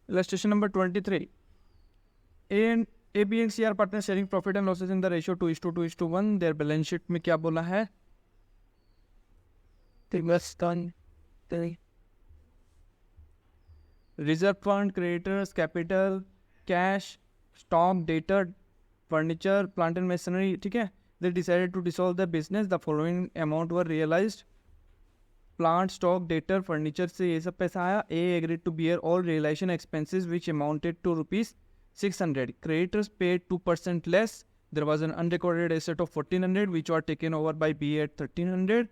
Illustration number 23, A, B and C are partners sharing profit and losses in the ratio 2:2:1. Their balance sheet में क्या बोला है? Reserve fund, creditors, capital, cash, stock, debtor, furniture, plant and machinery, ठीक है. They decided to dissolve the business. The following amount were realised. Plant, stock, debtor, furniture से ये सब पैसा आया. A agreed to bear all realisation expenses which amounted to ₹600. Creditors paid 2% less. There was an unrecorded asset of 1,400 which were taken over by B at 1,300.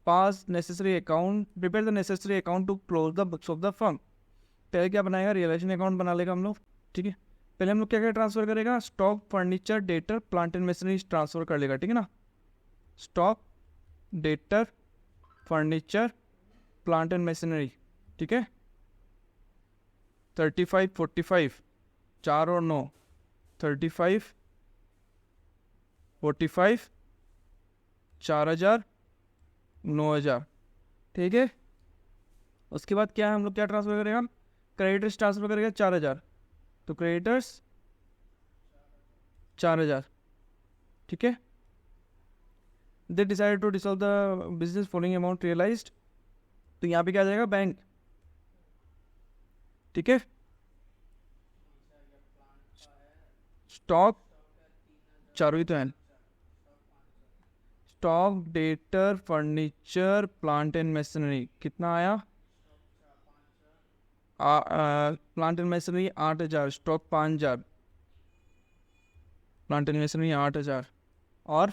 Prepare the necessary account to close the books of the firm. पहले क्या बनाएगा? Realisation account बना लेगा हम लोग, ठीक है. पहले हम लोग क्या क्या ट्रांसफर करेगा? Stock, furniture, debtor, plant and machinery transfer कर लेगा, ठीक है ना. Stock, debtor, furniture, plant and machinery, ठीक है. 35, 45, 4 और 9, 35, 45, 4,000, 9,000, ठीक है. उसके बाद क्या है, हम लोग क्या ट्रांसफर करेगा? क्रेडिटर्स ट्रांसफर करेगा 4,000. तो क्रेडिटर्स 4,000, ठीक है. They decided to dissolve the business following amount realised. तो यहाँ पे क्या आ जाएगा? बैंक, ठीक है. स्टॉक चारों ही तो है. Stock, debtor, furniture, plant and machinery कितना आया? Plant and machinery 8,000, stock 5,000, plant and machinery 8,000 और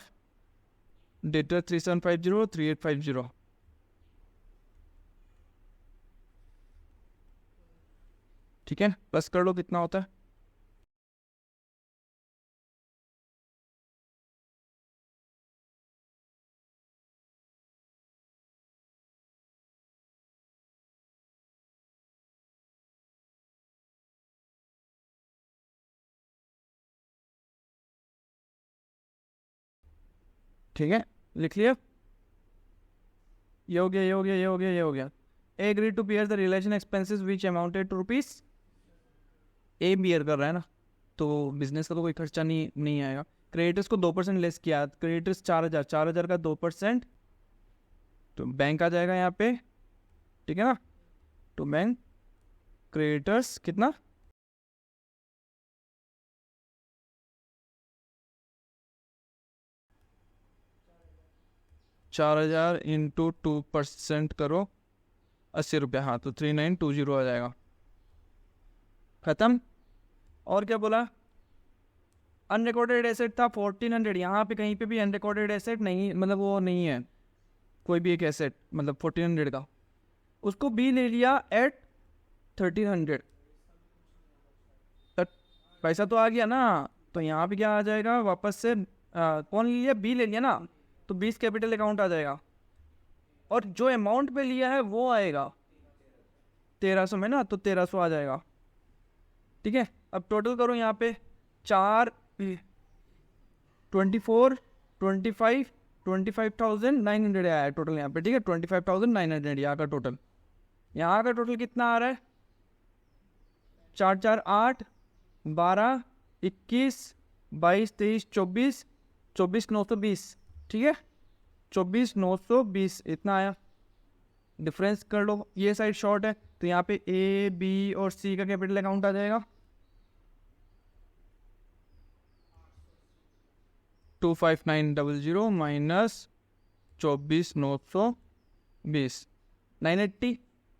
डेटर 3750, 3850, ठीक है. प्लस कर लो कितना होता है. ठीक है, लिख लिया. ये हो गया, ये हो गया, ये हो गया, ये हो गया. A agree to bear the relation expenses which amounted to ₹. A bear कर रहा है ना, तो बिजनेस का तो कोई खर्चा नहीं आएगा. क्रेडिटर्स को 2% लेस किया. क्रेडिटर्स 4,000, 4,000 का 2%, तो बैंक आ जाएगा यहाँ पे, ठीक है ना. तो बैंक क्रेडिटर्स कितना? 4,000 इंटू 2% करो, 80 रुपया. हाँ, तो 3920 आ जाएगा. खत्म. और क्या बोला? अनरिकॉर्डेड एसेट था 1,400. यहाँ पे कहीं पे भी अनरिकॉर्डेड एसेट नहीं, मतलब वो नहीं है कोई भी एक एसेट, मतलब 1,400 का. उसको बी ले लिया एट 1,300. पैसा तो आ गया ना, तो यहाँ पे क्या आ जाएगा वापस से? कौन ले लिया? बी ले लिया ना, तो 20 कैपिटल अकाउंट आ जाएगा. और जो अमाउंट पे लिया है वो आएगा 1,300 में ना, तो 1,300 आ जाएगा, ठीक है. अब टोटल करो यहाँ पे. 4, 24, 25, 25,900 आया है टोटल यहाँ पे, ठीक है. 25,900 यहाँ का टोटल. यहाँ का टोटल कितना आ रहा है? 4, 4, 8, 12, 21, 22, 23, 24, 24,920, ठीक है. 24,920 इतना आया. डिफरेंस कर लो. ये साइड शॉर्ट है, तो यहाँ पे ए, बी और सी का कैपिटल अकाउंट आ जाएगा. 25,900 माइनस 24,920, 980.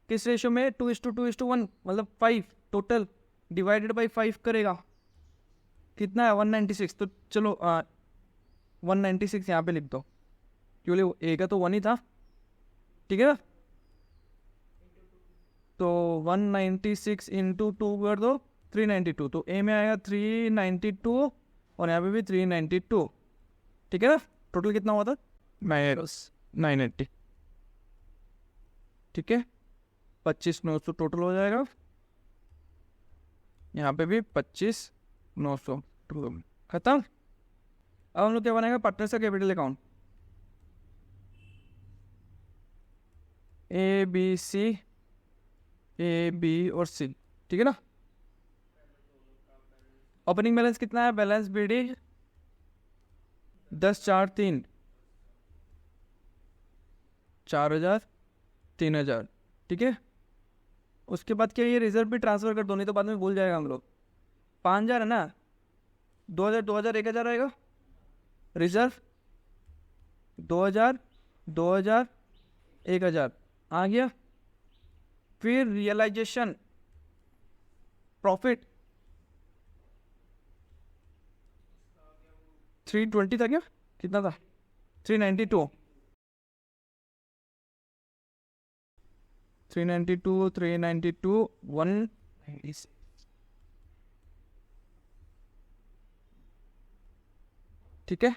किस रेशो में? 2:2:1, मतलब 5 टोटल डिवाइडेड बाई 5 करेगा. कितना है? 196. तो चलो 196 यहाँ पे लिख दो, क्योंकि ए का तो 1 ही था, ठीक है ना. तो 196 इंटू 2 कर दो, 392. तो ए में आएगा 392 और यहाँ पे भी 392, ठीक है ना. टोटल कितना हुआ था? 980, ठीक है. 25,900 टोटल हो जाएगा. यहाँ पे भी 25,900 खत्म. अब हम लोग क्या बनाएगा? पार्टनर्स का capital account. A B C, A B और सी, ठीक है ना. ओपनिंग बैलेंस कितना है, बैलेंस बीडी 10,4,3 4,000 3,000, ठीक है। उसके बाद क्या ये रिजर्व भी ट्रांसफर कर दो, नहीं तो बाद में भूल जाएगा हम लोग। 5,000 है ना, 2,000 2,000 1,000 आएगा, रिजर्व 2,000 2,000 1,000 आ गया। फिर रियलाइजेशन प्रॉफिट 320 था क्या, कितना था, 392 196, ठीक है।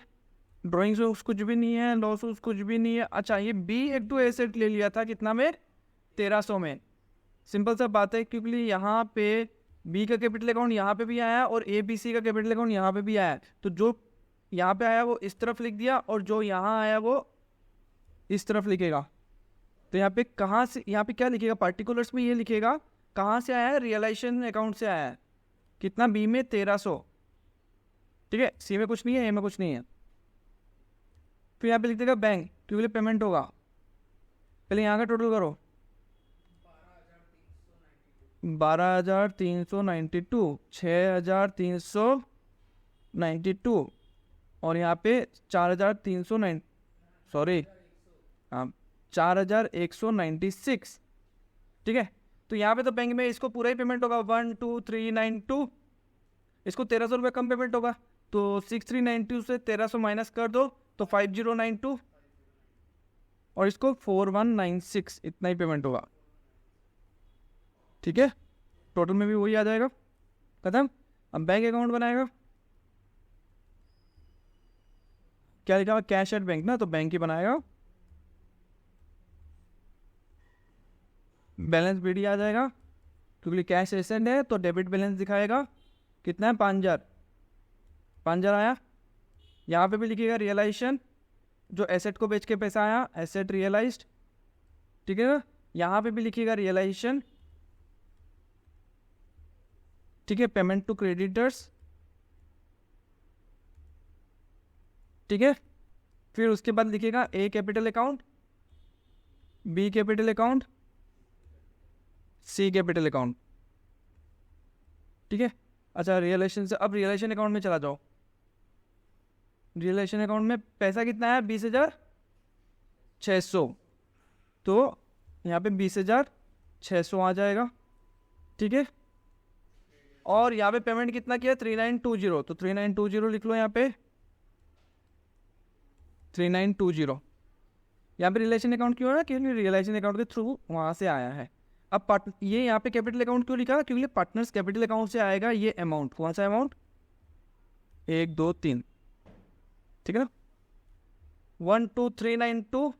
ड्राइंग से कुछ भी नहीं है, लॉस कुछ भी नहीं है। अच्छा ये B1 एसेट ले लिया था कितना में, 1,300 में। सिंपल सा बात है, क्योंकि यहाँ पे B का कैपिटल अकाउंट यहाँ पे भी आया और ABC का कैपिटल अकाउंट यहाँ पे भी आया, तो जो यहाँ पे आया वो इस तरफ लिख दिया और जो यहाँ आया वो इस तरफ लिखेगा। तो यहाँ पे कहाँ से, यहाँ पे क्या लिखेगा, पार्टिकुलर्स में ये लिखेगा कहाँ से आया है, रियलाइजेशन अकाउंट से आया है। कितना, B में 1,300, ठीक है। C में कुछ नहीं है, A में कुछ नहीं है। फिर यहाँ पे लिख देगा बैंक, क्योंकि पेमेंट होगा। पहले यहाँ का टोटल करो, 12,392, 6,392 और यहाँ पे 4,309, सॉरी हाँ 4,196, ठीक है। तो यहाँ पे तो बैंक में इसको पूरा ही पेमेंट होगा, 1,2,392, इसको 1,300 रुपये कम पेमेंट होगा, तो 6,392 से 1,300 माइनस कर दो तो 5,092 और इसको 4,196, इतना ही पेमेंट होगा, ठीक है। टोटल में भी वही आ जाएगा, खत्म। अब बैंक अकाउंट बनाएगा, क्या लिखा हुआ, कैश एट बैंक ना, तो बैंक ही बनाएगा। बैलेंस बीडी आ जाएगा, क्योंकि कैश एसेट है तो डेबिट बैलेंस दिखाएगा, कितना है 5,000 आया। यहाँ पे भी लिखिएगा रियलाइजेशन, जो एसेट को बेच के पैसा आया, एसेट रियलाइज्ड, ठीक है ना। यहाँ पे भी लिखिएगा रियलाइजेशन, ठीक है। पेमेंट टू क्रेडिटर्स, ठीक है। फिर उसके बाद लिखिएगा A capital account, B capital account, C capital account, ठीक है। अच्छा रियलाइजेशन से अब रियलाइजेशन अकाउंट में चला जाओ। रियलाइजेशन अकाउंट में पैसा कितना है, 20,600, तो यहाँ पे 20,600 आ जाएगा, ठीक है। और यहाँ पे पेमेंट कितना किया, 3,920, तो 3,920 लिख लो यहाँ पे, 3,920। यहाँ पे रिलेशन अकाउंट क्यों है, क्योंकि रियलाइजेशन अकाउंट के थ्रू वहाँ से आया है। अब ये यहाँ पे कैपिटल अकाउंट क्यों लिखा, क्योंकि पार्टनर्स कैपिटल अकाउंट से आएगा ये अमाउंट, कौन सा अमाउंट, 1 2 3, ठीक है ना। 1,2,392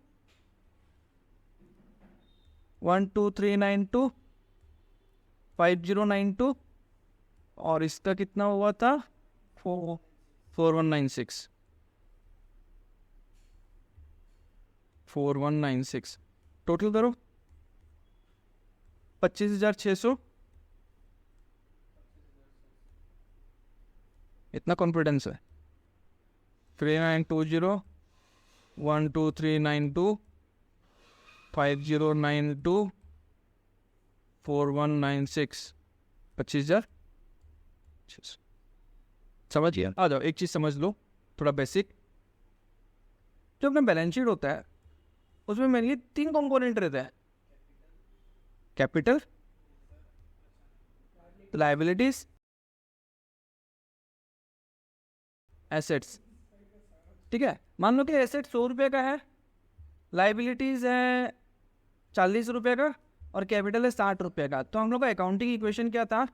1,2,392 5,092 और इसका कितना हुआ था, 4,196 4,196। टोटल करो 25,600। इतना कॉन्फिडेंस है, 3,920 1,2,392 5,092 4,196, 25,600। समझ गया। आ जाओ एक चीज़ समझ लो, थोड़ा बेसिक। जो अपना बैलेंस शीट होता है उसमें मेनली 3 कंपोनेंट रहते हैं, कैपिटल, लायबिलिटीज, एसेट्स, ठीक है। मान लो कि एसेट 100 रुपये का है, लायबिलिटीज है 40 रुपये का और कैपिटल है 60 रुपये का। तो हम लोग का अकाउंटिंग इक्वेशन क्या था,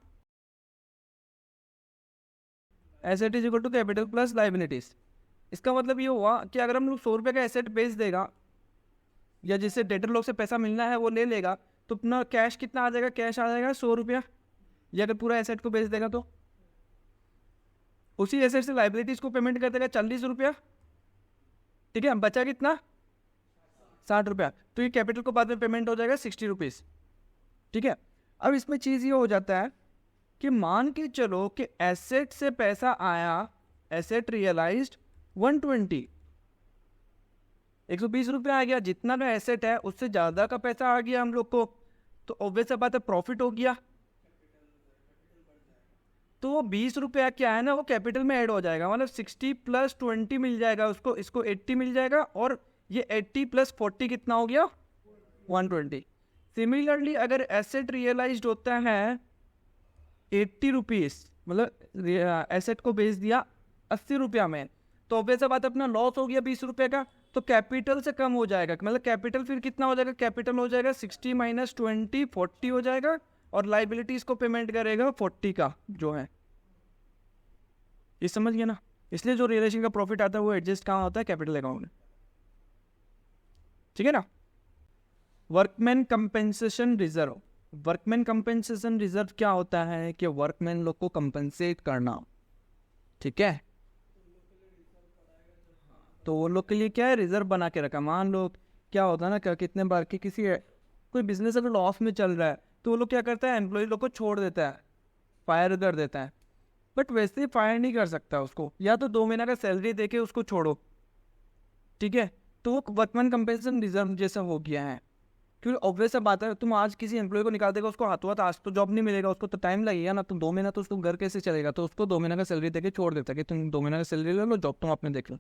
asset is equal to capital plus liabilities. इसका मतलब ये हुआ कि अगर हम लोग 100 रुपये का एसेट बेच देगा या जिससे डेटर लोग से पैसा मिलना है वो ले लेगा, तो अपना कैश कितना आ जाएगा, कैश आ जाएगा 100 रुपया। या अगर पूरा एसेट को बेच देगा तो उसी एसेट से लायबिलिटीज को पेमेंट कर देगा 40 रुपया, ठीक है। बचा कितना, 60 रुपया, तो ये कैपिटल को बाद में पेमेंट हो जाएगा 60 रुपीज़, ठीक है। अब इसमें चीज़ ये हो जाता है कि मान के चलो कि एसेट से पैसा आया, एसेट रियलाइज्ड 120, 120 रुपये आ गया, जितना का एसेट है उससे ज़्यादा का पैसा आ गया हम लोग को, तो ऑब्वियस बात है प्रॉफिट हो गया। तो वो 20 रुपया क्या है ना, वो कैपिटल में ऐड हो जाएगा, मतलब 60 + 20 मिल जाएगा उसको, इसको 80 मिल जाएगा, और ये 80 + 40 कितना हो गया, 120। सिमिलरली अगर एसेट रियलाइज्ड होता है 80 रुपीज़, मतलब एसेट को बेच दिया 80 रुपया में, तो ऑब्वियस बात अपना लॉस हो गया 20 रुपये का, तो कैपिटल से कम हो जाएगा, मतलब कैपिटल फिर कितना हो जाएगा, कैपिटल हो जाएगा 60 - 20 40 हो जाएगा, और लाइबिलिटीज को पेमेंट करेगा 40 का जो है, ये समझ गया ना। इसलिए जो रियलाइजेशन का प्रॉफिट आता है वो एडजस्ट कहाँ होता है, कैपिटल अकाउंट में, ठीक है ना। Workman compensation reserve, workman compensation reserve क्या होता है कि वर्कमैन लोग को कंपेंसेट करना, ठीक है। तो वो लोग के लिए क्या है, रिजर्व बना के रखा। मान लो क्या होता है ना, कितने बार कि किसी कोई बिजनेस अगर लॉस में चल रहा है तो वो लोग क्या करता है, एम्प्लॉय लोग को छोड़ देता है, फायर कर देता है, बट वैसे ही फायर नहीं कर सकता उसको, या तो 2 महीना का सैलरी देके उसको छोड़ो, ठीक है। तो वो वर्कमैन कंपेंसेशन रिजर्व जैसा हो गया है, क्योंकि ऑब्वियस सा बात है, तुम आज किसी एम्प्लॉय को निकाल देगा, उसको हाथों हाथ आज तो जॉब नहीं मिलेगा, उसको तो टाइम लगेगा ना, तो 2 महीना तो उसको घर कैसे चलेगा, तो उसको 2 महीना का सैलरी देके छोड़ देता है कि तुम 2 महीना का सैलरी ले लो, जॉब तुम आपने देख लो,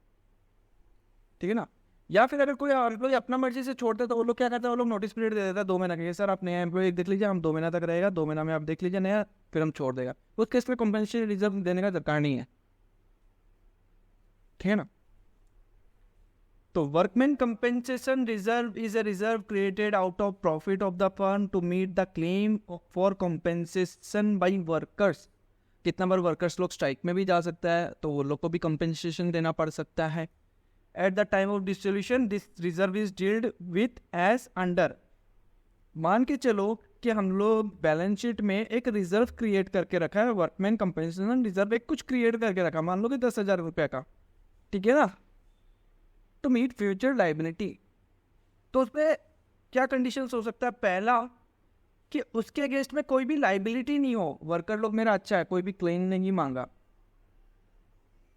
ठीक है ना। या फिर अगर कोई एम्प्लॉय अपना मर्जी से छोड़ते तो वो लोग क्या करते हैं, वो लोग नोटिस पीरियड दे देता है 2 महीना का, सर आप नया एम्प्लॉय देख लीजिए, हम 2 महीना तक रहेगा, 2 महीना में आप देख लीजिए नया, फिर हम छोड़ देगा। उस केस में कंपेंसेशन रिजर्व देने का दरकार नहीं है, ठीक है ना। तो workman compensation reserve is a reserve created out of profit of the firm to meet the claim for compensation by workers. कितना बार वर्कर्स लोग स्ट्राइक में भी जा सकता है, तो वो लोग को भी कंपेंसेशन देना पड़ सकता है। At the time of distribution this reserve is dealt with as under. मान के चलो कि हम लोग बैलेंस शीट में एक रिजर्व क्रिएट करके रखा है, वर्कमैन कंपेंसेशन रिजर्व एक कुछ क्रिएट करके रखा, मान लो कि 10,000 रुपये का, ठीक है ना, टू मीट फ्यूचर लाइबिलिटी। तो उसमें क्या कंडीशंस हो सकता है, पहला कि उसके अगेंस्ट में कोई भी लाइबिलिटी नहीं हो, वर्कर लोग मेरा अच्छा है, कोई भी क्लेम नहीं मांगा,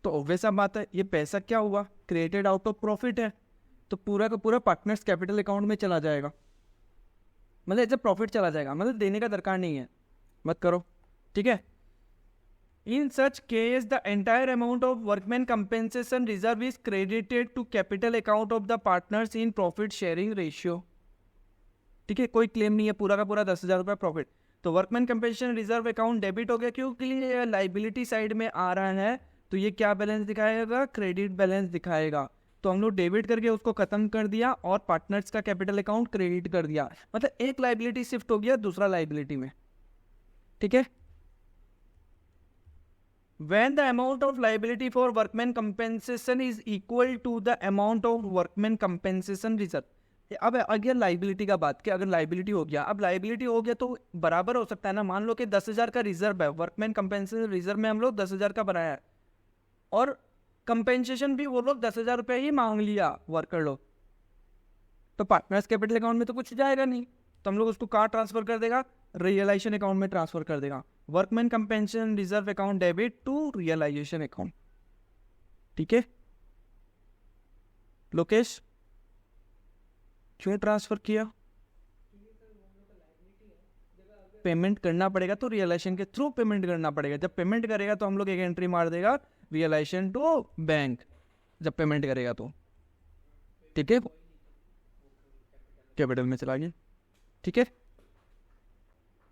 तो ऑब्वियस बात है ये पैसा क्या हुआ, क्रिएटेड आउट ऑफ प्रॉफिट है, तो पूरा का पूरा पार्टनर्स कैपिटल अकाउंट में चला जाएगा, मतलब एज ए प्रॉफिट चला जाएगा, मतलब देने का दरकार नहीं है, मत करो, ठीक है। In such case, the entire amount of workman compensation reserve is credited to capital account of the partners in profit sharing ratio. ठीक है, कोई क्लेम नहीं है, पूरा का पूरा 10,000 रुपये प्रॉफिट, तो workman compensation reserve account debit हो गया, क्योंकि ये लाइबिलिटी साइड में आ रहा है, तो ये क्या बैलेंस दिखाएगा, क्रेडिट बैलेंस दिखाएगा, तो हम लोग डेबिट करके उसको खत्म कर दिया और पार्टनर्स का कैपिटल अकाउंट क्रेडिट कर दिया, मतलब एक लाइबिलिटी शिफ्ट हो गया दूसरा लाइबिलिटी में, ठीक है। When the amount of liability for workman compensation is equal to the amount of workman compensation reserve. अब अगर लाइबिलिटी का बात किया, अगर लाइबिलिटी हो गया, अब लाइबिलिटी हो गया तो बराबर हो सकता है ना, मान लो कि 10,000 का रिजर्व है, वर्कमैन कंपेंसेशन रिजर्व में हम लोग 10,000 का बनाया है, और कंपेंसेशन भी वो लोग 10,000 रुपये ही मांग लिया वर्कर लोग, तो पार्टनर्स कैपिटल अकाउंट में तो कुछ जाएगा नहीं, तो हम लोग उसको कहाँ ट्रांसफर कर देगा, रियलाइजेशन अकाउंट में ट्रांसफर कर देगा, workman compensation reserve account debit to realisation account, ठीक है। लोकेश क्यों ट्रांसफर किया, पेमेंट करना पड़ेगा, तो रियलाइजेशन के थ्रू पेमेंट करना पड़ेगा, जब पेमेंट करेगा तो हम लोग एक एंट्री मार देगा रियलाइजेशन टू बैंक, जब पेमेंट करेगा तो, ठीक है, कैपिटल में चला गया, ठीक है।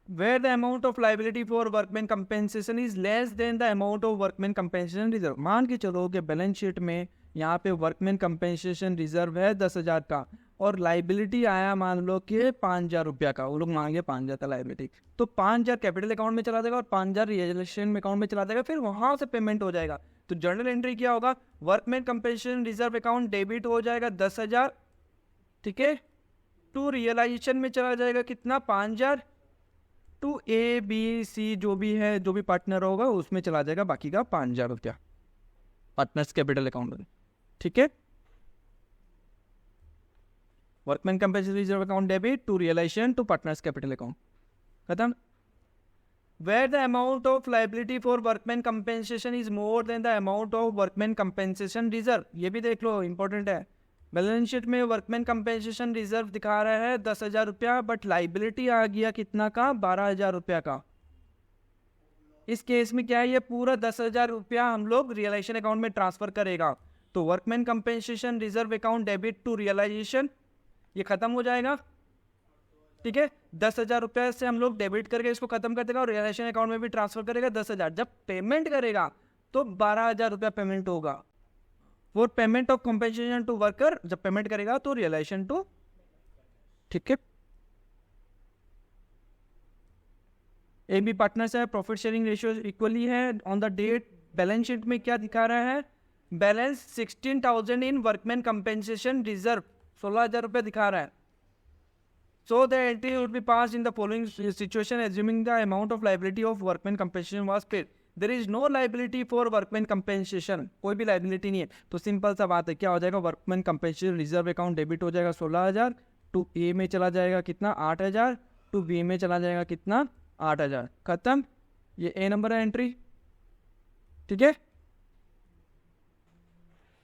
Where the amount of liability for workman compensation is less than the amount of workman compensation reserve. मान के चलो कि बैलेंस शीट में यहाँ पे वर्कमैन कंपेंसेशन रिजर्व है 10,000 का, और लाइबिलिटी आया मान लो कि 5,000 रुपया का, वो लोग मांगे 5,000 का लाइबिलिटी, तो 5,000 कैपिटल अकाउंट में चला देगा और 5,000 रियलाइजेशन अकाउंट में चला देगा, फिर वहाँ से पेमेंट हो जाएगा, तो जर्नल एंट्री क्या होगा, workman compensation reserve account debit हो जाएगा 10,000, ठीक है, टू रियलाइजेशन में चला जाएगा कितना 5,000, टू ए बी सी जो भी है, जो भी पार्टनर होगा उसमें चला जाएगा बाकी का 5,000 रुपया पार्टनर्स कैपिटल अकाउंट में, ठीक है। Workman compensation reserve account debit to realisation to partners capital account, खत्म। Where the amount of liability for workman compensation is more than the amount of workman compensation reserve. ये भी देख लो, important है। Balance sheet में workman compensation reserve दिखा रहा है 10,000 रुपया, बट लाइबिलिटी आ गया कितना का, 12,000 रुपया का। इस केस में क्या है, ये पूरा 10,000 रुपया हम लोग रियलाइजेशन अकाउंट में ट्रांसफर करेगा। तो workman compensation reserve account debit to realisation, ये खत्म हो जाएगा। ठीक है, 10,000 रुपये से हम लोग डेबिट करके इसको खत्म कर देगा और रियलाइजेशन अकाउंट में भी ट्रांसफर करेगा 10,000। जब पेमेंट करेगा तो 12,000 रुपया पेमेंट होगा for payment of compensation to worker. जब पेमेंट करेगा तो रियलाइजेशन टू, ठीक है। ए बी पार्टनर्स है, प्रॉफिट शेयरिंग रेशियो इक्वली है। On the date balance sheet में क्या दिखा रहा है, balance 16,000 in workman compensation reserve, 16,000 रुपये दिखा रहा है। So the entry would be passed in the following situation, assuming the amount of liability of workman compensation was paid. There is no liability for workman compensation, कोई भी liability नहीं है। तो simple सा बात है, क्या हो जाएगा, workman compensation reserve account debit हो जाएगा 16,000, टू ए में चला जाएगा कितना, 8,000, टू बी में चला जाएगा कितना, 8,000, खत्म। ये ए नंबर है एंट्री, ठीक है।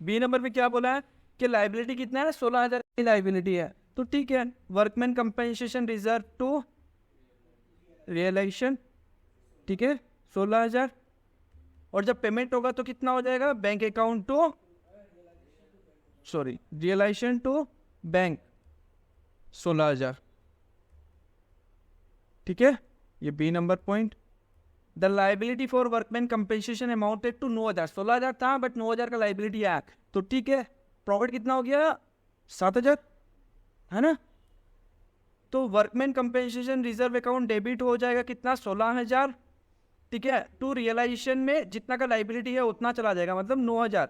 बी नंबर में क्या बोला है कि लाइबिलिटी कितना है, 16,000 की लाइबिलिटी है, तो ठीक है। Workman compensation reserve to realisation, ठीक है, 16,000। और जब पेमेंट होगा तो कितना हो जाएगा, bank account to, sorry, realisation to bank, 16,000, ठीक है। ये B number point. The liability for workman compensation amounted to 9,000, 16,000 था बट 9,000 का लाइबिलिटी आया, तो ठीक है। प्रॉफिट कितना हो गया, 7,000, है ना। तो workman compensation reserve account debit हो जाएगा कितना, 16,000, ठीक है। टू रियलाइजेशन में जितना का लाइबिलिटी है उतना चला जाएगा, मतलब 9,000,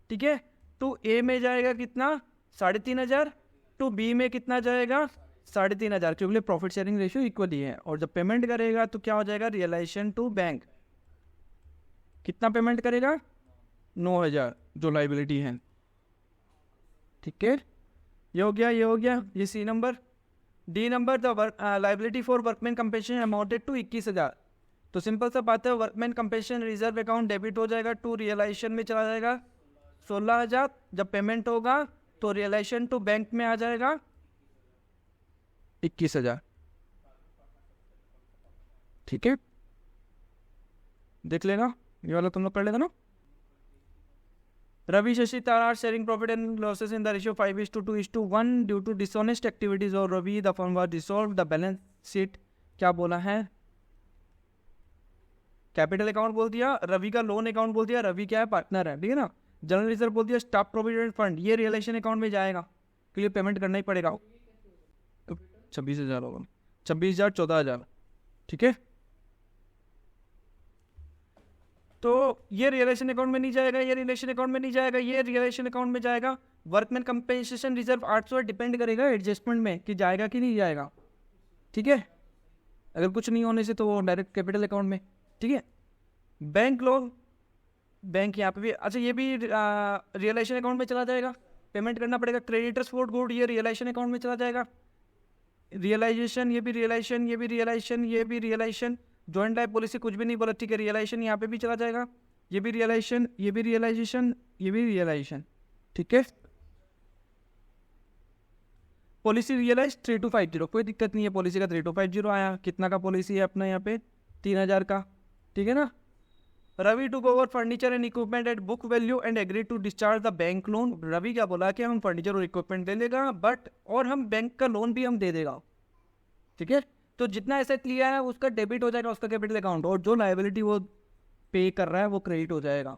ठीक है। टू ए में जाएगा कितना, 3,500, टू बी में कितना जाएगा, 3,500, क्योंकि प्रॉफिट शेयरिंग रेशियो इक्वल ही है। और जब पेमेंट करेगा तो क्या हो जाएगा, रियलाइजेशन टू बैंक, कितना पेमेंट करेगा, 9,000 जो लाइबिलिटी है, ठीक है। ये हो गया, ये हो गया, ये C number. D number, the liability for workman compensation amounted to 21,000। तो सिंपल सा बात है, workman compensation reserve account debit हो जाएगा, टू रियलाइजेशन में चला जाएगा 16,000। जब पेमेंट होगा तो रियलाइजेशन टू बैंक में आ जाएगा 21,000, ठीक है। देख लेना, ये वाला तुम लोग कर लेगा ना। Ravi Shashi Tara are sharing profit and losses in the ratio 5:2:1 due to dishonest activities of Ravi. The firm was dissolved. The balance sheet क्या बोला है, कैपिटल अकाउंट बोल दिया, रवि का लोन अकाउंट बोल दिया, रवि क्या है, पार्टनर है, ठीक है ना। जनरल रिजर्व बोल दिया, स्टाफ प्रोविडेंट फंड, ये रियलाइजेशन अकाउंट में जाएगा, के लिए पेमेंट करना ही पड़ेगा। 26,000 होगा, 26,000, 14,000, ठीक है। तो ये रियलाइजेशन अकाउंट में नहीं जाएगा, ये रियलाइजेशन अकाउंट में नहीं जाएगा, ये रियलाइजेशन अकाउंट में जाएगा। वर्कमैन कंपेंसेशन रिजर्व 800 डिपेंड करेगा एडजस्टमेंट में कि जाएगा कि नहीं जाएगा, ठीक है। अगर कुछ नहीं होने से तो वो डायरेक्ट कैपिटल अकाउंट में, ठीक है। बैंक लोन, बैंक यहाँ पे भी, अच्छा ये भी रियलाइजेशन अकाउंट में चला जाएगा, पेमेंट करना पड़ेगा। क्रेडिटर्स फॉर गुड, ये रियलाइजेशन अकाउंट में चला जाएगा। रियलाइजेशन, ये भी रियलाइजेशन, ये भी रियलाइजेशन, ये भी रियलाइजेशन। जॉइंट लाइफ पॉलिसी कुछ भी नहीं बोला, ठीक है। रियलाइजेशन यहाँ पे भी चला जाएगा, ये भी रियलाइजेशन, ये भी रियलाइजेशन, ये भी रियलाइजेशन, ठीक है। पॉलिसी रियलाइज 3250, कोई दिक्कत नहीं है, पॉलिसी का 3250 आया। कितना का पॉलिसी है अपना यहाँ पे, 3,000 का, ठीक है ना। Ravi to over furniture and equipment at book value and agree to discharge the bank loan. Ravi क्या बोला कि हम फर्नीचर और इक्विपमेंट दे देगा, बट और हम बैंक का लोन भी हम दे देगा, ठीक है। तो जितना एसेट लिया है उसका डेबिट हो जाएगा उसका कैपिटल अकाउंट, और जो लायबिलिटी वो पे कर रहा है वो क्रेडिट हो जाएगा।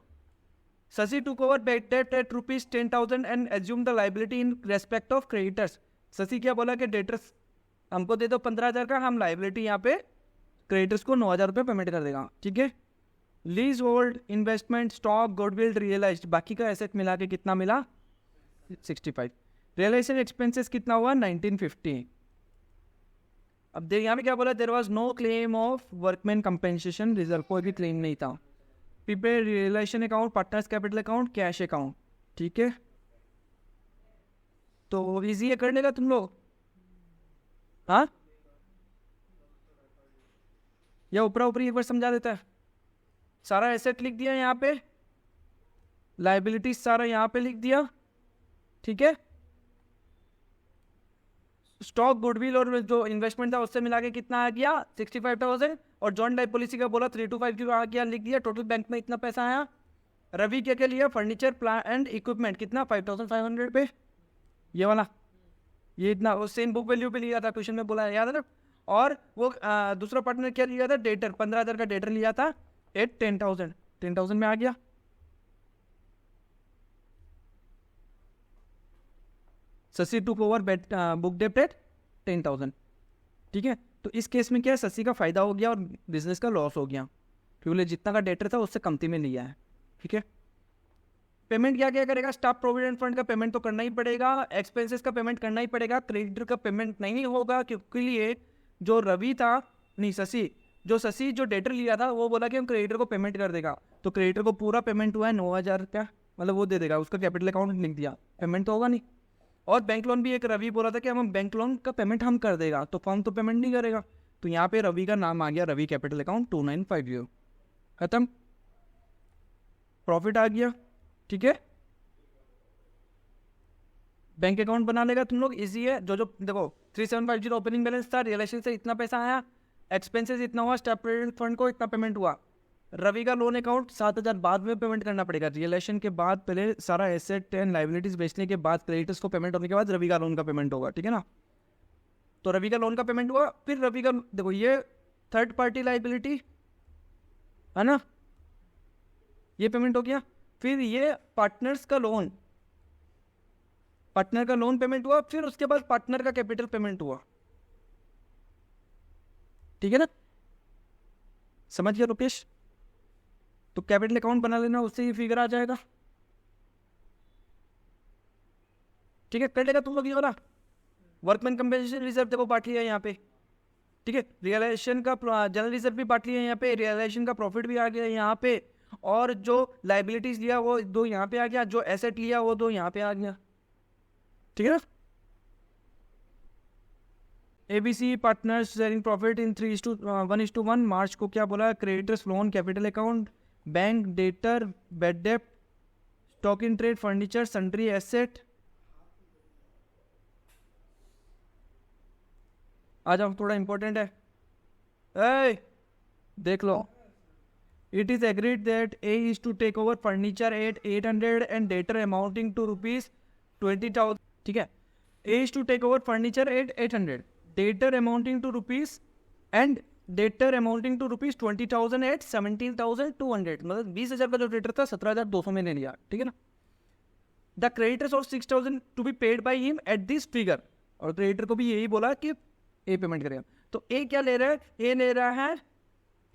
Shashi to over bank debt at ₹10,000 and assume the liability in respect of creditors. Shashi क्या बोला कि डेटर्स हमको दे दो 15,000 का, हम लायबिलिटी यहाँ पे क्रेडिटर्स को 9,000 रुपये पेमेंट कर देगा, ठीक है। Lease hold, investment, stock, goodwill, realised, बाकी का एसेट मिला के कितना मिला, 65। रियलाइजेशन एक्सपेंसेस कितना हुआ, 1950। अब देख यहाँ पे क्या बोला, there was no claim of workman compensation reserve, कोई भी क्लेम नहीं था। Prepaid realisation account, partners capital account, cash account, ठीक है। तो इजी है करने का तुम लोग, हाँ। या ऊपरा ऊपरी एक बार समझा देता है। सारा एसेट लिख दिया यहाँ पे, लाइबिलिटीज सारा यहाँ पे लिख दिया, ठीक है। स्टॉक गुडविल और जो इन्वेस्टमेंट था उससे मिला के कितना आ गया 65,000, और जॉइंट लाइफ पॉलिसी का बोला 3 to 5 की आ गया, लिख दिया। टोटल बैंक में इतना पैसा आया। रवि क्या लिया, फर्नीचर प्लांट एंड इक्विपमेंट कितना 5,500 पे, ये वाला, ये इतना सेम बुक वैल्यू पे लिया था, क्वेश्चन में बोला याद है ना। और वो दूसरा पार्टनर क्या लिया था, डेटर 15,000 का डेटर लिया था, 10,000 में आ गया। शशि टू ओवर बुक डेप्ट एट 10,000, ठीक है। तो इस केस में क्या है, शशि का फायदा हो गया और बिजनेस का लॉस हो गया, क्योंकि जितना का डेटर था उससे कमती में लिया है, ठीक है। पेमेंट क्या क्या करेगा, स्टाफ प्रोविडेंट फंड का पेमेंट तो करना ही पड़ेगा, एक्सपेंसेस का पेमेंट करना ही पड़ेगा, क्रेडिटर का पेमेंट नहीं होगा, क्योंकि लिए जो रवि था, नहीं शशि जो डेटर लिया था वो बोला कि हम क्रेडिटर को पेमेंट कर देगा, तो क्रेडिटर को पूरा पेमेंट हुआ है 9,000 रुपया, मतलब वो दे देगा, उसका कैपिटल अकाउंट लिख दिया, पेमेंट तो होगा नहीं। और बैंक लोन भी एक रवि बोला था कि हम बैंक लोन का पेमेंट हम कर देगा, तो फर्म तो पेमेंट नहीं करेगा, तो यहाँ पे रवि का नाम आ गया, रवि कैपिटल अकाउंट 2950, खत्म, प्रॉफिट आ गया, ठीक है। बैंक अकाउंट बना लेगा तुम लोग, इजी है। जो देखो 3750 ओपनिंग बैलेंस था, रिलेशन से इतना पैसा आया, एक्सपेंसेस इतना हुआ, स्टाफ प्रोविडेंट फंड को इतना पेमेंट हुआ। रवि का लोन अकाउंट 7,000 बाद में पेमेंट करना पड़ेगा, रिलेशन के बाद, पहले सारा एसेट एंड लाइबिलिटीज बेचने के बाद, क्रेडिटर्स को पेमेंट होने के बाद रवि का लोन का पेमेंट होगा, ठीक है ना। तो रवि का लोन का पेमेंट हुआ, फिर रवि का देखो ये थर्ड पार्टी लाइबिलिटी है ना, ये पेमेंट हो गया। फिर ये पार्टनर्स का लोन, पार्टनर का लोन पेमेंट हुआ, फिर उसके बाद पार्टनर का कैपिटल पेमेंट हुआ, ठीक है ना, समझ गया रुपेश। तो कैपिटल अकाउंट बना लेना, उससे ही फिगर आ जाएगा, ठीक है। कर लेगा तुम लोग ये वाला। वर्कमैन कंपेंसेशन रिजर्व देखो बांट लिया यहाँ पे, ठीक है। रियलाइजेशन का जनरल रिजर्व भी बांट लिया यहाँ पे, रियलाइजेशन का प्रॉफिट भी आ गया यहाँ पे, और जो लाइबिलिटीज लिया वो 2 यहाँ पे आ गया, जो एसेट लिया वो 2 यहाँ पे आ गया, ठीक है ना। ABC partners sharing profit in 3:1:1। March को क्या बोला, creditors loan, capital account, bank debtor, bad डेप्ट, stock in trade, furniture, sundry asset. आ जाओ, थोड़ा इंपॉर्टेंट है, देख लो। It is agreed that A is to take over furniture at 800 and debtor amounting to ₹20,000, ठीक है। A is to take over furniture at 800, debtor amounting to ₹20,000 at 17,200, मतलब 20,000 का जो डेटर था 17,200 में ले लिया, ठीक है ना। The creditors of 6,000 to be paid by him at this figure, और क्रेडिटर को भी यही बोला कि ए पेमेंट करेगा। तो ए क्या ले रहा है, ए ले रहा है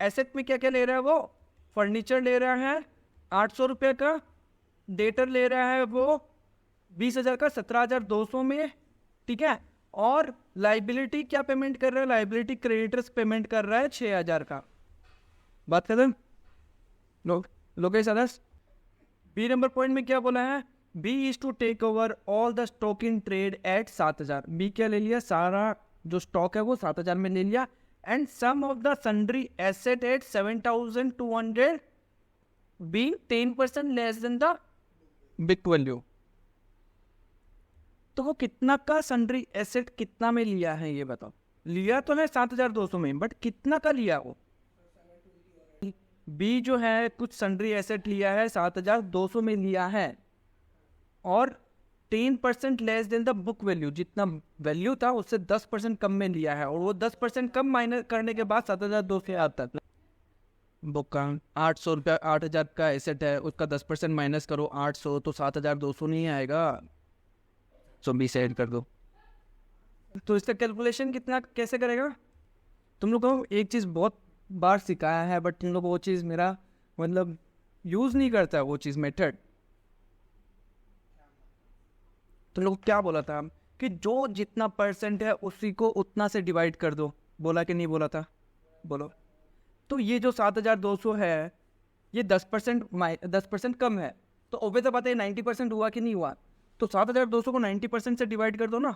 एसेट में क्या क्या ले रहा है, वो फर्नीचर ले रहा है 800 रुपये का, डेटर ले रहा है वो 20,000 का 17,200 में, ठीक है। और लाइबिलिटी क्या पेमेंट कर रहा है, लाइबिलिटी क्रेडिटर्स पेमेंट कर रहा है 6,000 का। बात करें Lokesh others. B number point में क्या बोला है, B is to take over all the stock in trade at 7,000। B क्या ले लिया, सारा जो स्टॉक है वो 7,000 में ले लिया, and some of the sundry asset at 7,200 being 10% less than the book value. तो वो कितना का सन्ड्री एसेट कितना में लिया है, ये बताओ। लिया तो है 7,200 में, बट कितना का लिया वो। बी जो है कुछ सन्ड्री एसेट लिया है 7,200 में लिया है, और 10% less than the book value, जितना वैल्यू था उससे 10% कम में लिया है, और वो 10% कम माइनस करने के बाद 7,200 आता है। बुक का 800 रुपया, 8,000 का एसेट है, उसका 10% माइनस करो 800, तो 7,200 नहीं आएगा, सो बी से ऐड कर दो। तो इसका कैलकुलेशन कितना कैसे करेगा, तुम लोग को एक चीज़ बहुत बार सिखाया है, बट तुम लोग वो चीज़ मेरा मतलब यूज़ नहीं करता है, वो चीज़ मेथड। तुम लोग क्या बोला था कि जो जितना परसेंट है उसी को उतना से डिवाइड कर दो, बोला कि नहीं बोला था, बोलो। तो ये जो 7,200 है ये 10% कम है, तो ओबे तो बात है 90% हुआ कि नहीं हुआ। तो 7,200 को 90% से डिवाइड कर दो ना।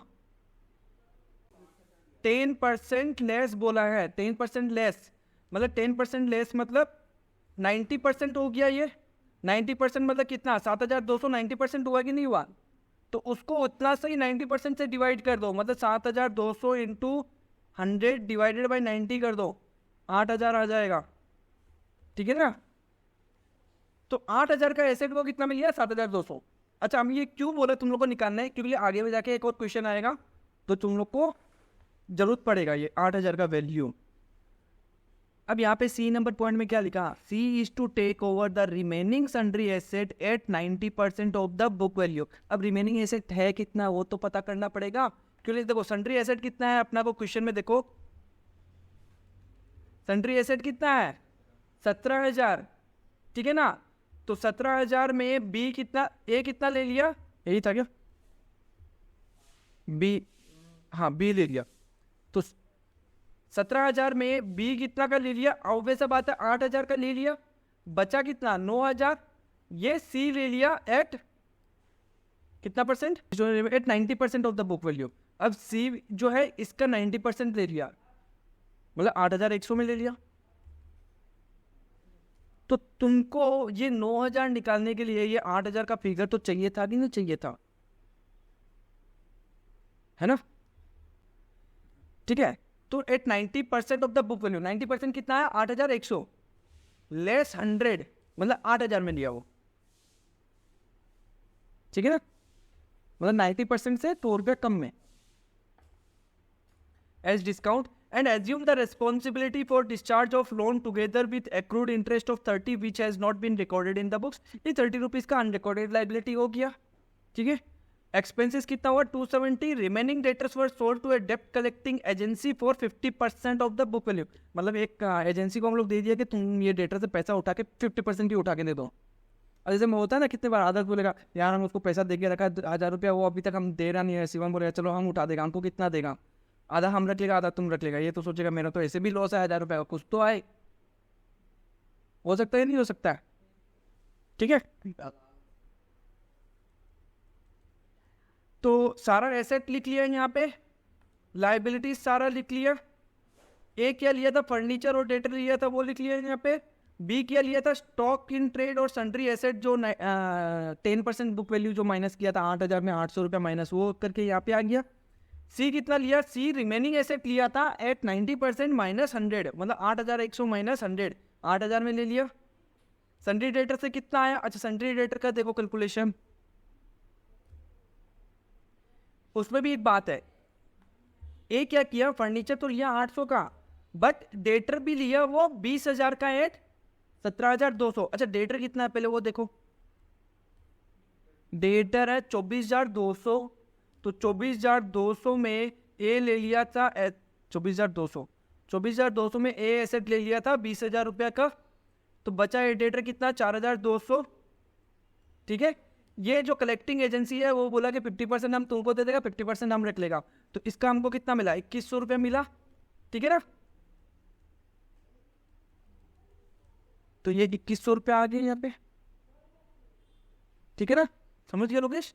10% लेस बोला है, 10% लेस, मतलब 10% लेस मतलब 90% हो गया ये। 90% मतलब कितना, 7,200 90% हुआ कि नहीं हुआ? तो उसको उतना सही 90% से डिवाइड कर दो, मतलब 7,200 इंटू 100 डिवाइडेड बाई 90 कर दो, 8,000 आ जाएगा। ठीक है ना? तो 8,000 का एसेट को कितना मिल गया? 7,200। अच्छा, हम ये क्यों बोले तुम लोग को निकालना है? क्योंकि आगे में जाके एक और क्वेश्चन आएगा तो तुम लोग को जरूरत पड़ेगा ये 8,000 का वैल्यू। अब यहाँ पे सी नंबर पॉइंट में क्या लिखा? C is to take over the remaining sundry asset at 90% of the book value. अब रिमेनिंग एसेट है कितना वो तो पता करना पड़ेगा, क्योंकि देखो सन्ड्री एसेट कितना है अपना को क्वेश्चन में, देखो सन्ड्री एसेट कितना है? 17,000। ठीक है ना? तो 17,000 में बी कितना, ए कितना ले लिया? यही था क्या? बी, हाँ बी ले लिया। तो 17,000 में बी कितना का ले लिया? ऑब्वियस सा बात है 8,000 का ले लिया। बचा कितना? 9,000। ये सी ले लिया एट कितना percent? At 90% of the book value. अब सी जो है इसका 90% ले लिया, मतलब 8,100 में ले लिया। तो तुमको ये 9,000 निकालने के लिए ये 8,000 का फिगर तो चाहिए था कि नहीं चाहिए था? है ना? ठीक है, तो at 90% of the book value, 90% कितना है? 8,100 लेस 100, मतलब 8,000 में लिया वो। ठीक है ना? मतलब 90% से 2 रुपये कम में as discount and assume the responsibility for discharge of loan together with accrued interest of 30 which has not been recorded in the books। ये 30 रुपीज का अनरिकॉर्डेड लाइबिलिटी हो गया। ठीक है, एक्सपेंसेस कितना हुआ? 270। Remaining debtors were sold to a डेप्ट collecting agency for 50% of the book value. मतलब एक एजेंसी को हम लोग दे दिया कि तुम ये डेटर से पैसा उठा के 50% ही उठा के दे दो। और जैसे में होता है ना, कितने बार आदत बोलेगा यार हम उसको पैसा दे के रखा 1,000 रुपया, वो अभी तक हम दे रहा नहीं है। शिवम बोलेगा चलो हम उठा देगा, हमको कितना देगा? आधा हम रख लेगा, आधा तुम रख लेगा। ये तो सोचेगा मेरा तो ऐसे भी लॉस है 1,000 रुपये का, कुछ तो आए। हो सकता है नहीं हो सकता है? ठीक है, तो सारा एसेट लिख लिया यहाँ पे, लाइबिलिटीज सारा लिख लिया। ए क्या लिया था? फर्नीचर और डेटर लिया था, वो लिख लिया यहाँ पे। बी क्या लिया था? स्टॉक इन ट्रेड और सन्ड्री एसेट जो 10% बुक वैल्यू जो माइनस किया था 8,000 में 800 रुपया माइनस, वो करके यहाँ पे आ गया। सी कितना लिया? सी रिमेनिंग एसेट लिया था एट 90% माइनस 100, मतलब 8,100 माइनस 100, 8,000 में ले लिया। सन्ड्री डेटर से कितना आया? अच्छा, सन्ड्री डेटर का देखो कैलकुलेशन, उसमें भी एक बात है। ए क्या किया? फर्नीचर तो लिया 800 का, बट डेटर भी लिया वो 20,000 का एट 17,200। अच्छा, डेटर कितना है पहले वो देखो। डेटर है 24,200, तो 24,200 में ए ले लिया था 24,200 में ए एसेट ले लिया था 20,000 रुपया का, तो बचा ए डेटर कितना? 4,200। ठीक है, ये जो कलेक्टिंग एजेंसी है वो बोला कि 50% हम तुमको दे देगा, 50% हम रख लेगा। तो इसका हमको कितना मिला? 2,100 रुपया मिला। ठीक है ना? तो ये 2,100 रुपया आ गया यहाँ पे। ठीक है ना? समझ गया लोकेश?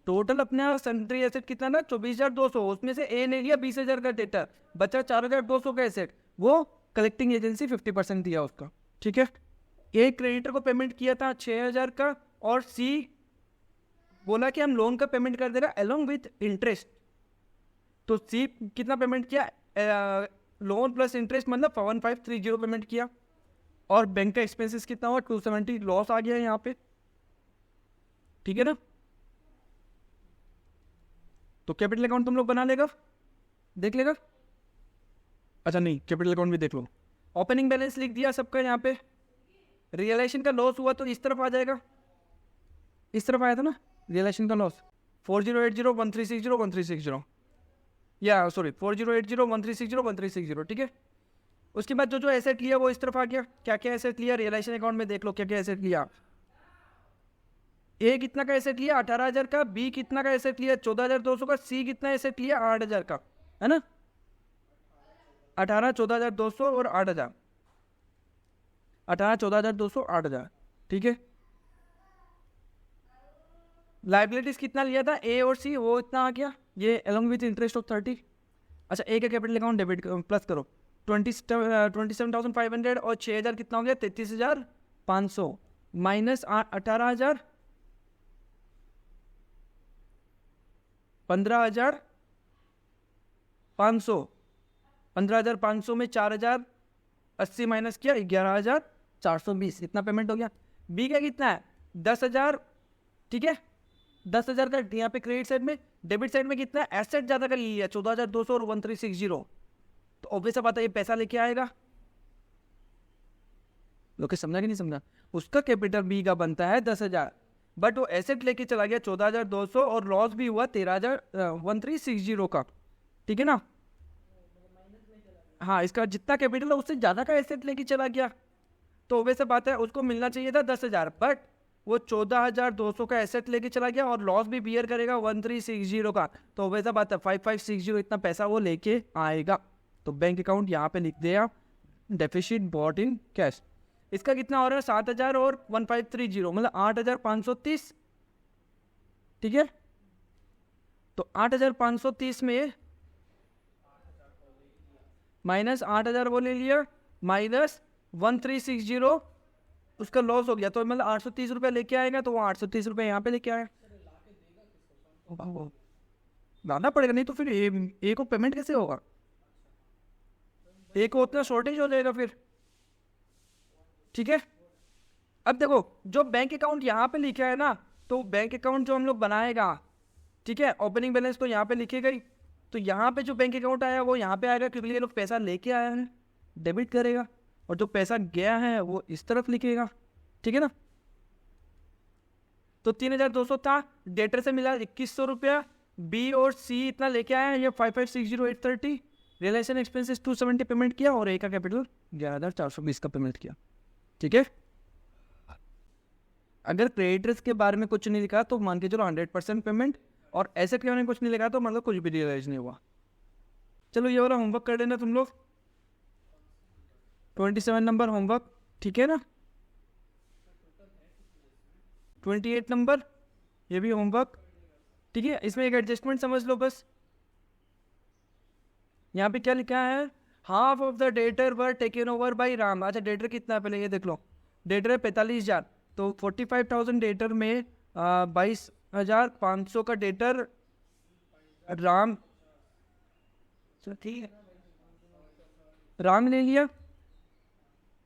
टोटल अपने सन्ड्री एसेट कितना ना? 24,200। उसमें से ए ने लिया 20,000 का डेटर, बचा 4,200 का एसेट, वो कलेक्टिंग एजेंसी 50% दिया उसका। ठीक है, ए क्रेडिटर को पेमेंट किया था 6,000 का, और सी बोला कि हम लोन का पेमेंट कर देगा अलोंग विथ इंटरेस्ट। तो सी कितना पेमेंट किया? लोन प्लस इंटरेस्ट, मतलब 1530 पेमेंट किया। और बैंक का एक्सपेंसेस कितना हुआ? 270 लॉस आ गया यहाँ पे। ठीक है ना? तो कैपिटल अकाउंट तुम लोग बना लेगा, देख लेगा। अच्छा नहीं, कैपिटल अकाउंट भी देख लो। ओपनिंग बैलेंस लिख दिया सबका यहाँ पे। रियलाइजेशन का लॉस हुआ तो इस तरफ आ जाएगा, इस तरफ आया था ना रियलाइजेशन का लॉस। 408013601360, या सॉरी 408013601360। ठीक है, उसके बाद जो जो एसेट लिया वो इस तरफ आ गया। क्या क्या एसेट लिया रियलाइजेशन अकाउंट में देख लो, क्या क्या एसेट लिया। ए कितना का एसेट लिया? 18,000 का। बी कितना का एसेट लिया? 14,200 का। सी कितना एसेट लिया? 8,000 का, है ना? 18, 14,200 और 8,000। 18, 14,200, 8,000। ठीक है, लाइबिलिटीज कितना लिया था ए और सी, वो इतना आ गया, ये अलोंग विथ इंटरेस्ट ऑफ 30। अच्छा, ए का कैपिटल अकाउंट डेबिट प्लस करो, 27,500 और 6,000 कितना हो गया 33,500 माइनस 18,000 15,500 15,500 में 4,080 माइनस किया 11,420 इतना पेमेंट हो गया। बी का कितना है 10,000 ठीक है 10,000 का यहाँ पे क्रेडिट साइड में, डेबिट साइड में कितना है एसेट ज़्यादा का लिया 14,200 और 1,360 तो ऑब्वियस बात है ये पैसा लेके आएगा। लोग समझा कि नहीं समझा, उसका कैपिटल बी का बनता है 10,000 बट वो एसेट लेके चला गया 14,200 और लॉस भी हुआ 13,1,360 का ठीक है ना। हाँ इसका जितना कैपिटल है उससे ज़्यादा का एसेट लेके चला गया तो वैसे बात है उसको मिलना चाहिए था 10,000 बट वो 14,200 का एसेट लेके चला गया और लॉस भी बियर करेगा 1,360 का तो वैसा बात है 5,560 इतना पैसा वो लेके आएगा। तो बैंक अकाउंट यहाँ पे लिख दिया डेफिसिट बॉट इन कैश। इसका कितना हो रहा है 7,000 और 1,530 मतलब 8,530 ठीक है। तो 8,530 में माइनस 8,000 वो ले लिया माइनस 1,360 उसका लॉस हो गया तो मतलब 830 रुपये लेके आएगा तो वो 830 रुपये यहाँ पे लेके आया लाना पड़ेगा नहीं तो फिर ए को पेमेंट कैसे होगा, ए को उतना शॉर्टेज हो जाएगा फिर ठीक है। अब देखो जो बैंक अकाउंट यहाँ पे लिखा है ना तो बैंक अकाउंट जो हम लोग बनाएगा ठीक है ओपनिंग बैलेंस तो यहाँ पे लिखेगा ही तो यहाँ पे जो बैंक अकाउंट आया वो यहाँ पे आएगा क्योंकि ये लोग पैसा लेके आया है डेबिट करेगा और जो पैसा गया है वो इस तरफ लिखेगा ठीक है ना। तो 3,200 था डेटर से मिला 2,100 रुपया बी और सी इतना लेके आया ये 5,560,830 रिलेशन एक्सपेंसेस 270 पेमेंट किया और ए का कैपिटल 11,420 का पेमेंट किया ठीक है। अगर क्रेडिटर्स के बारे में कुछ नहीं लिखा तो मान के चलो 100% पेमेंट और एसेट के बारे में कुछ नहीं लिखा तो मतलब कुछ भी रियलाइज नहीं हुआ। चलो ये वाला होमवर्क कर देना तुम लोग 27 नंबर होमवर्क ठीक है ना। 28 नंबर ये भी होमवर्क ठीक है। इसमें एक एडजस्टमेंट समझ लो बस। यहाँ पे क्या लिखा है half of the debtor were taken over by Ram. अच्छा डेटर कितना है पहले ये देख लो, डेटर है 45,000 तो 45,000 डेटर में 22,500 का डेटर राम ठीक है राम ले लिया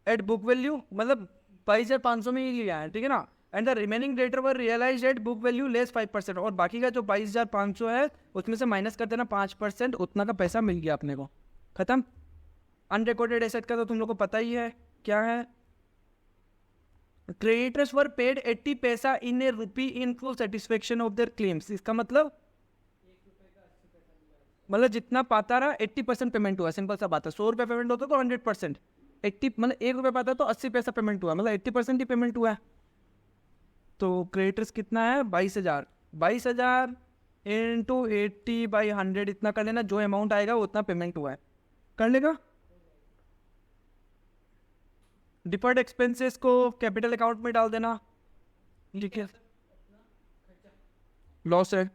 एट बुक वैल्यू मतलब 22,500 में ही लिया है ठीक है ना। And the remaining debtor were realise at book value less 5% और बाकी का जो 22,500 है उसमें से माइनस कर देना 5% उतना का पैसा मिल गया अपने को खत्म। अनरिकॉर्डेड एसेट का तो तुम लोग को पता ही है क्या है। क्रेडिटर्स वर पेड 80 पैसा in a rupee in full satisfaction of their claims. इसका मतलब जितना पाता रहा 80% पेमेंट हुआ सिंपल सा बात है। 100 रुपये पेमेंट होता तो 100% 80 मतलब 1 रुपये पाता तो 80 पैसा पेमेंट हुआ मतलब 80% ही पेमेंट हुआ है। तो क्रेडिटर्स कितना है 22,000 22,000 इंटू 80/100 इतना कर लेना जो अमाउंट आएगा उतना पेमेंट हुआ है कर लेगा। डिफर्ड एक्सपेंसेस को कैपिटल अकाउंट में डाल देना ठीक है लॉस है